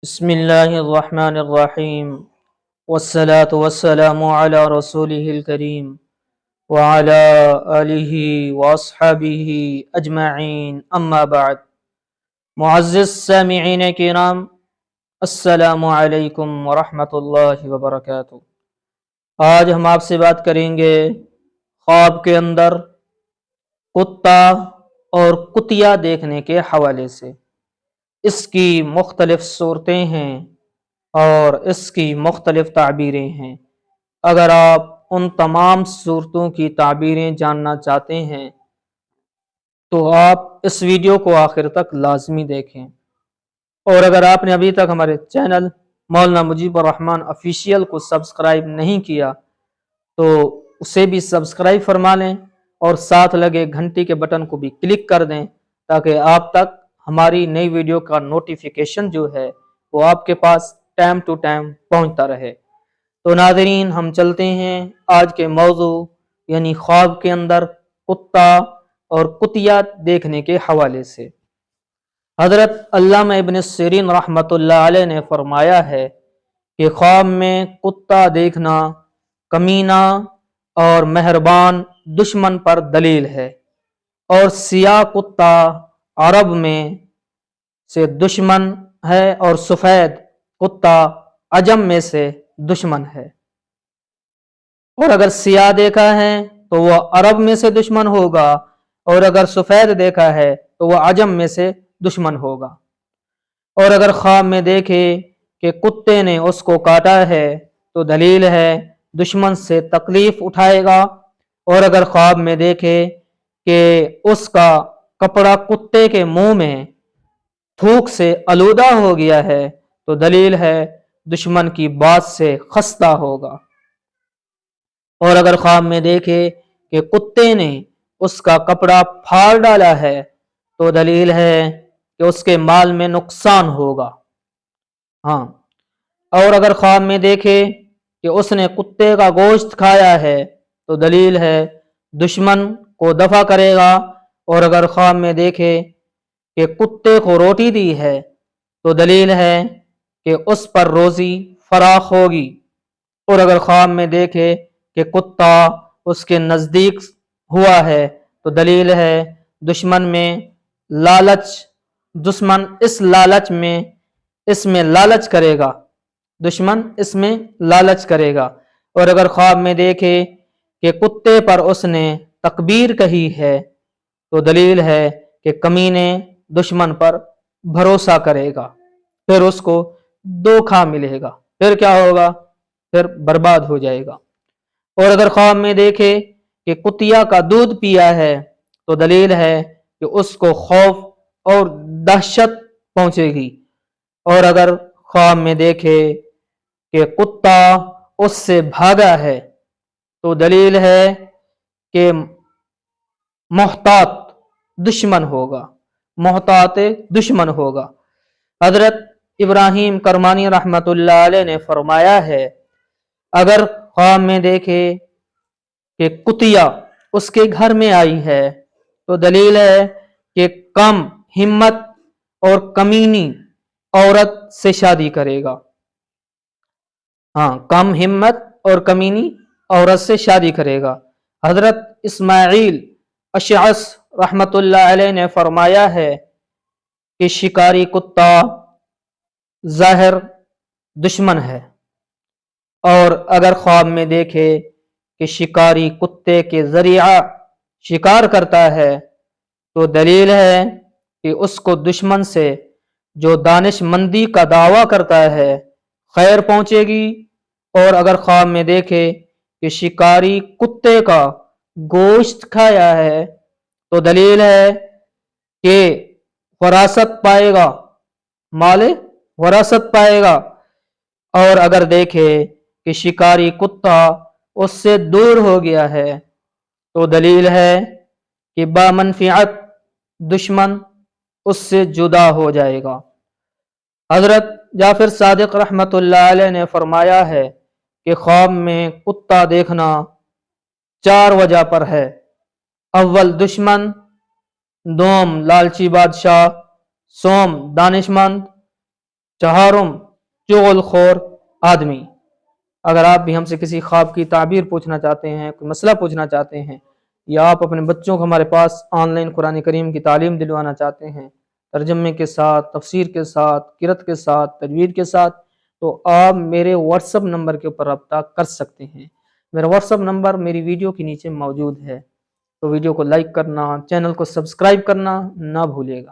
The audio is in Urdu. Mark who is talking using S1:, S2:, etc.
S1: بسم اللہ الرحمن الرحیم والصلاة والسلام علی رسولہ الکریم وعلی آلہ واصحابہ اجمعین اما بعد۔ معزز سامعین کرام، السلام علیکم ورحمۃ اللہ وبرکاتہ۔ آج ہم آپ سے بات کریں گے خواب کے اندر کتا اور کتیا دیکھنے کے حوالے سے۔ اس کی مختلف صورتیں ہیں اور اس کی مختلف تعبیریں ہیں۔ اگر آپ ان تمام صورتوں کی تعبیریں جاننا چاہتے ہیں تو آپ اس ویڈیو کو آخر تک لازمی دیکھیں، اور اگر آپ نے ابھی تک ہمارے چینل مولانا مجیب الرحمان آفیشیل کو سبسکرائب نہیں کیا تو اسے بھی سبسکرائب فرما لیں اور ساتھ لگے گھنٹی کے بٹن کو بھی کلک کر دیں تاکہ آپ تک ہماری نئی ویڈیو کا نوٹیفیکیشن جو ہے وہ آپ کے پاس ٹائم ٹو ٹائم پہنچتا رہے۔ تو ناظرین، ہم چلتے ہیں آج کے موضوع یعنی خواب کے اندر کتا اور کتیا دیکھنے کے حوالے سے۔ حضرت علامہ ابن سیرین رحمۃ اللہ علیہ نے فرمایا ہے کہ خواب میں کتا دیکھنا کمینہ اور مہربان دشمن پر دلیل ہے، اور سیاہ کتا عرب میں سے دشمن ہے اور سفید کتا عجم میں سے دشمن ہے۔ اور اگر سیاہ دیکھا ہے تو وہ عرب میں سے دشمن ہوگا، اور اگر سفید دیکھا ہے تو وہ عجم میں سے دشمن ہوگا۔ اور اگر خواب میں دیکھے کہ کتے نے اس کو کاٹا ہے تو دلیل ہے دشمن سے تکلیف اٹھائے گا، اور اگر خواب میں دیکھے کہ اس کا کپڑا کتے کے منہ میں تھوک سے آلودہ ہو گیا ہے تو دلیل ہے دشمن کی بات سے خستہ ہوگا۔ اور اگر خواب میں دیکھے کہ کتے نے اس کا کپڑا پھاڑ ڈالا ہے تو دلیل ہے کہ اس کے مال میں نقصان ہوگا۔ اور اگر خواب میں دیکھے کہ اس نے کتے کا گوشت کھایا ہے تو دلیل ہے دشمن کو دفع کرے گا۔ اور اگر خواب میں دیکھے کہ کتے کو روٹی دی ہے تو دلیل ہے کہ اس پر روزی فراخ ہوگی۔ اور اگر خواب میں دیکھے کہ کتا اس کے نزدیک ہوا ہے تو دلیل ہے دشمن میں لالچ، دشمن اس میں لالچ کرے گا، دشمن اس میں لالچ کرے گا۔ اور اگر خواب میں دیکھے کہ کتے پر اس نے تکبیر کہی ہے تو دلیل ہے کہ کمینے دشمن پر بھروسہ کرے گا، پھر اس کو دھوکہ ملے گا، پھر کیا ہوگا؟ پھر برباد ہو جائے گا۔ اور اگر خواب میں دیکھے کہ کتیا کا دودھ پیا ہے تو دلیل ہے کہ اس کو خوف اور دہشت پہنچے گی۔ اور اگر خواب میں دیکھے کہ کتا اس سے بھاگا ہے تو دلیل ہے کہ محتاط دشمن ہوگا، محتاط دشمن ہوگا۔ حضرت ابراہیم کرمانی رحمۃ اللہ علیہ نے فرمایا ہے اگر خواب میں دیکھے کہ کتیا اس کے گھر میں آئی ہے تو دلیل ہے کہ کم ہمت اور کمینی عورت سے شادی کرے گا۔ کم ہمت اور کمینی عورت سے شادی کرے گا۔ حضرت اسماعیل اشعث رحمۃ اللہ علیہ نے فرمایا ہے کہ شکاری کتا ظاہر دشمن ہے، اور اگر خواب میں دیکھے کہ شکاری کتے کے ذریعہ شکار کرتا ہے تو دلیل ہے کہ اس کو دشمن سے جو دانش مندی کا دعویٰ کرتا ہے خیر پہنچے گی۔ اور اگر خواب میں دیکھے کہ شکاری کتے کا گوشت کھایا ہے تو دلیل ہے کہ وراثت پائے گا، مال وراثت پائے گا۔ اور اگر دیکھے کہ شکاری کتا اس سے دور ہو گیا ہے تو دلیل ہے کہ بامنفعت دشمن اس سے جدا ہو جائے گا۔ حضرت جعفر صادق رحمۃ اللہ علیہ نے فرمایا ہے کہ خواب میں کتا دیکھنا 4 وجہ پر ہے۔ اول دشمن، دوم لالچی بادشاہ، سوم دانشمند، چہارم چغل خور آدمی۔ اگر آپ بھی ہم سے کسی خواب کی تعبیر پوچھنا چاہتے ہیں، کوئی مسئلہ پوچھنا چاہتے ہیں، یا آپ اپنے بچوں کو ہمارے پاس آن لائن قرآن کریم کی تعلیم دلوانا چاہتے ہیں، ترجمے کے ساتھ، تفسیر کے ساتھ، قرأت کے ساتھ، تجوید کے ساتھ، تو آپ میرے واٹس ایپ نمبر کے اوپر رابطہ کر سکتے ہیں۔ میرا واٹس ایپ نمبر میری ویڈیو کے نیچے موجود ہے، تو ویڈیو کو لائک کرنا، چینل کو سبسکرائب کرنا نہ بھولیے گا۔